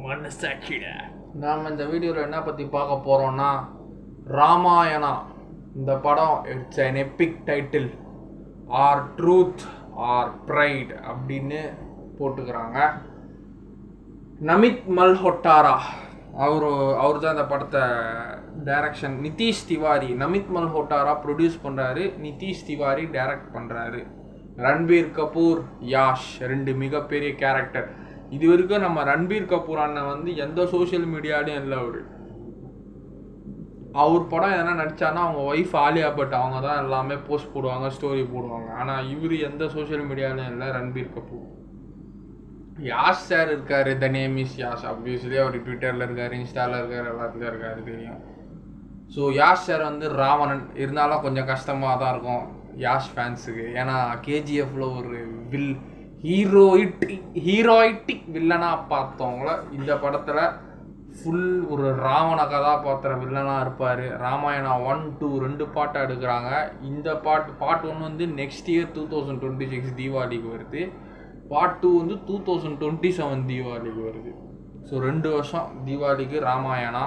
மனசாட்சிடா. நாம் இந்த வீடியோவில் என்ன பற்றி பார்க்க போகிறோம்னா, ராமாயணா. இந்த படம் it's an epic title. Or truth or pride அப்படின்னு போட்டுக்கிறாங்க. நமித் மல்ஹோட்ரா அவர் தான் இந்த படத்தை டைரக்ஷன். நிதிஷ் திவாரி. நமித் மல்ஹோட்ரா ப்ரொடியூஸ் பண்ணுறாரு, நிதிஷ் திவாரி டைரக்ட் பண்ணுறாரு. ரன்பீர் கபூர், யாஷ், 2 மிகப்பெரிய கேரக்டர். இது வரைக்கும் நம்ம ரன்பீர் கபூர் அண்ணன் வந்து எந்த சோஷியல் மீடியாலையும் இல்லை. அவர் படம் எதனா நடித்தானா அவங்க ஒய்ஃப் ஆலியா பட் அவங்க தான் எல்லாமே போஸ்ட் போடுவாங்க, ஸ்டோரி போடுவாங்க. ஆனால் இவர் எந்த சோஷியல் மீடியாலையும் இல்லை. ரன்பீர் கபூர். யாஷ் சார் இருக்கார், the name is Yash. Obviously அவர் ட்விட்டரில் இருக்கார், இன்ஸ்டாவில் இருக்கார், எல்லாத்துலேயும் இருக்காரு, தெரியும். ஸோ யாஷ் சார் வந்து ராவணன் இருந்தாலும் கொஞ்சம் கஷ்டமாக தான் இருக்கும் யாஷ் ஃபேன்ஸுக்கு. ஏன்னா கேஜிஎஃப்ல ஒரு ஹீரோயிட்டிக் வில்லனாக பார்த்தவங்கள இந்த படத்தில் ஃபுல் ஒரு ராவண கதாபாத்திர வில்லனாக இருப்பார். ராமாயணா 1, 2 2 பாட்டாக எடுக்கிறாங்க. இந்த பார்ட் 1 வந்து நெக்ஸ்ட் இயர் 2026 தீபாவளிக்கு வருது. பார்ட் 2 வந்து 2027 தீபாவளிக்கு வருது. ஸோ 2 வருஷம் தீபாவளிக்கு ராமாயணா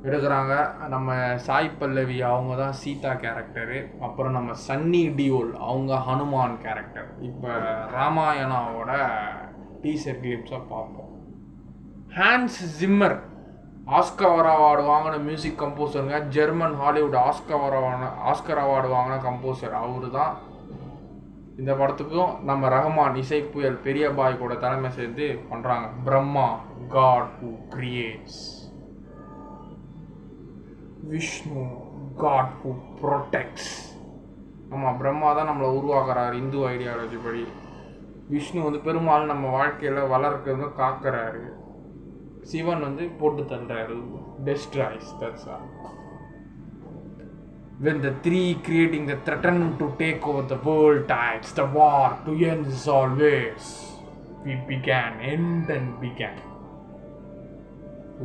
எடுக்கிறாங்க. நம்ம சாய் பல்லவி அவங்க தான் சீதா கேரக்டரு. அப்புறம் நம்ம சன்னி டியோல் அவங்க ஹனுமான் கேரக்டர். இப்போ ராமாயணாவோட டீசர் கிளிப்ஸை பார்ப்போம். ஹான்ஸ் ஜிம்மர் ஆஸ்கர் அவார்டு வாங்கின மியூசிக் கம்போசருங்க. ஜெர்மன் ஹாலிவுட் ஆஸ்கர் அவார்டு வாங்கின கம்போசர் அவரு தான். இந்த படத்துக்கும் நம்ம ரஹ்மான் இசைப்புயல் பெரிய பாய் கூட தலைமை சேர்ந்து பண்ணுறாங்க. Brahma, god who creates. Vishnu, god who protects. ஆமாம், பிரம்மா தான் நம்மளை உருவாக்குறாரு இந்து ஐடியாலஜி படி. விஷ்ணு வந்து பெருமாள் நம்ம வாழ்க்கையில் வளர்க்கிறது காக்கிறாரு. சிவன் வந்து போட்டு தள்ளுறாரு, destroys. That's all. When the three creating the threaten to take over the world tides, the war to end is always. We began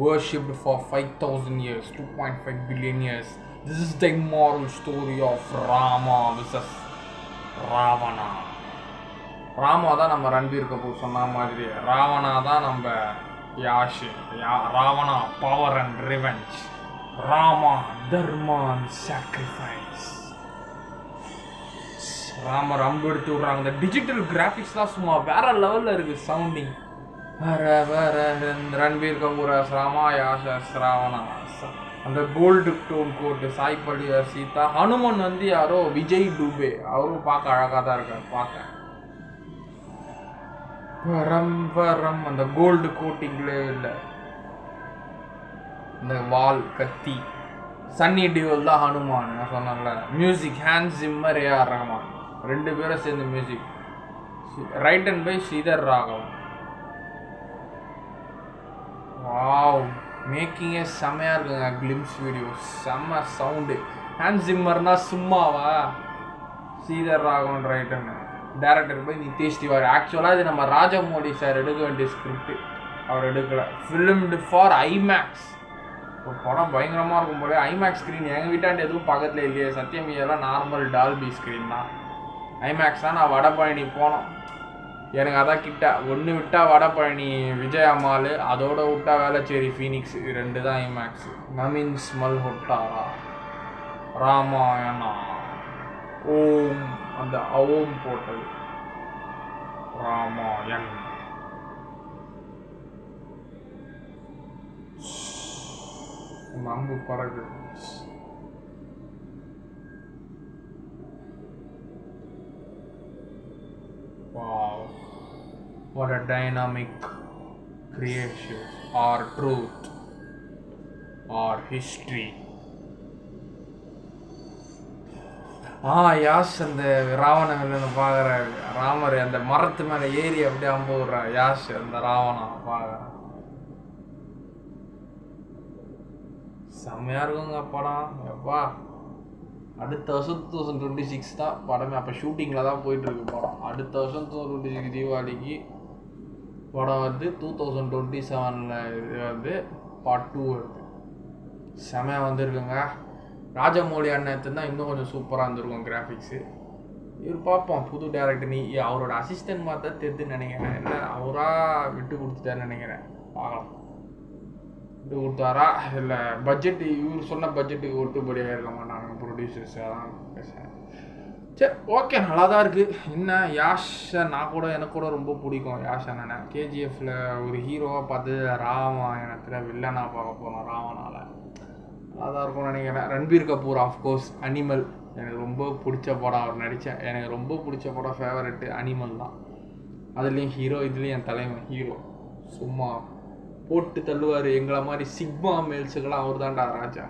worshipped for 5,000 years, 2.5 billion years. This is the immoral story of Rama versus Ravana. Rama தான் நம்ம ரன்பீர் கபூர் சொன்ன மாதிரி, ராவணா தான் நம்ம Yash. Ravana power and revenge, Rama Dharma and sacrifice. Ramar அம்பு எடுத்து விடுறாங்க. இந்த டிஜிட்டல் கிராஃபிக்ஸ் தான் சும்மா வேற லெவலில் இருக்குது. சவுண்டிங் வேற ரன்பீர் கபூர் ராமா, யாஷ் ராவணா. அந்த gold tone code Sai Pallavi Sita. Hanuman வந்து யாரோ விஜய் டூபே, அவரும் பார்க்க அழகாக தான் இருக்கார். பார்க்க வரம் அந்த கோல்டு கோட்டிங்லே இல்லை. இந்த வால் கத்தி. சன்னி டியோல் தான் ஹனுமான். நான் சொன்னேன்ல. Music Hans Zimmer, AR Rahman 2 பேரும் சேர்ந்து music. Right and by Sridhar Raghavan. Wow, மேக்கிங்கே செம்மையாக இருக்குங்க. கிளிம்ஸ் வீடியோ செம்ம சவுண்டு. ஹான்ஸ் ஜிம்மர்னா சும்மாவா? ஸ்ரீதர் ராகவன் ரைட்டன்னு. டைரக்டர் போய் நிதிஷ் திவாரி. ஆக்சுவலாக இது நம்ம ராஜமௌலி சார் எடுக்க வேண்டிய ஸ்கிரிப்ட், அவர் எடுக்கலை. ஃபிலிம்டு ஃபார் ஐமேக்ஸ். இப்போ படம் பயங்கரமாக இருக்கும் போல. ஐமேக்ஸ் ஸ்க்ரீன் எங்கள் வீட்டாண்டு எதுவும் பக்கத்தில் இல்லையே. சத்யமியெல்லாம் நார்மல் டால்பி ஸ்க்ரீன் தான். ஐமேக்ஸ் தான். நான் வடபழனி போனோம், எனக்கு அதான் கிட்ட. ஒன்று விட்டால் வடபழனி விஜய் அம்மாள், அதோட விட்டா வேளச்சேரி ஃபீனிக்ஸ். 2 தான் ஐமேக்ஸ். நமித் மல்ஹோட்ரா ராமாயணா. ஓம், அந்த ஓம் போட்டது ராமாயண். நம்பு பறகு. Wow, what a dynamic creation. Or truth or history. Yash அந்த ராவண வில்லனை பார்க்குறாரு. ராமர் அந்த மரத்து மேலே ஏறி அப்படியே அம்பு விடுறாரு. யாஷ் அந்த ராவணா பார்க்குறான். செம்மையாக இருக்குங்க படம். எப்பா அடுத்த வருஷம் 2026 தான் படமே. அப்போ ஷூட்டிங்கில் தான் போயிட்டுருக்கு படம். அடுத்த வருஷம் 2026 தீபாவளிக்கு படம் வந்து 2027 வந்து பார்ட் 2 வருது. செம்மையாக வந்துருக்குங்க. ராஜமௌலி அண்ணன் தான் இன்னும் கொஞ்சம் சூப்பராக இருந்திருக்கும் கிராஃபிக்ஸு. இவர் பார்ப்போம் புது டேரக்டர். நீ அவரோட அசிஸ்டன்ட் மாதிரி தான் தெரியுதுன்னு நினைக்கிறேன். என்ன அவராக விட்டு கொடுத்துட்டாருன்னு நினைக்கிறேன். பார்க்கலாம் விட்டு கொடுத்தாரா இல்லை பட்ஜெட் இவர் சொன்ன பட்ஜெட்டுக்கு ஒட்டுப்படியாக இருக்க மாட்டாங்க ப்ரொடியூசர்ஸ். அதான் பேசுகிறேன். சரி ஓகே நல்லா தான் இருக்குது. என்ன யாஷை நான் கூட எனக்கு கூட ரொம்ப பிடிக்கும் யாஷ் அண்ணனை. கேஜிஎஃப்பில் ஒரு ஹீரோவாக பார்த்து ராமாயணத்தில் வில்லனாக பார்க்க போனோம் ராவணால். நல்லா தான் இருக்கும்னு நினைக்கிறேன். ரன்பீர் கபூர் ஆஃப்கோர்ஸ் அனிமல் எனக்கு ரொம்ப பிடிச்ச படம். அவர் நடித்தேன் எனக்கு ரொம்ப பிடிச்ச படம் ஃபேவரெட்டு அனிமல் தான். அதுலேயும் ஹீரோ, இதுலேயும் என் தலைவன் ஹீரோ. சும்மா போட்டு தள்ளுவார். எங்களை மாதிரி சிக்மா மேல்ஸுக்கெல்லாம் அவர் தான்டா ராஜா.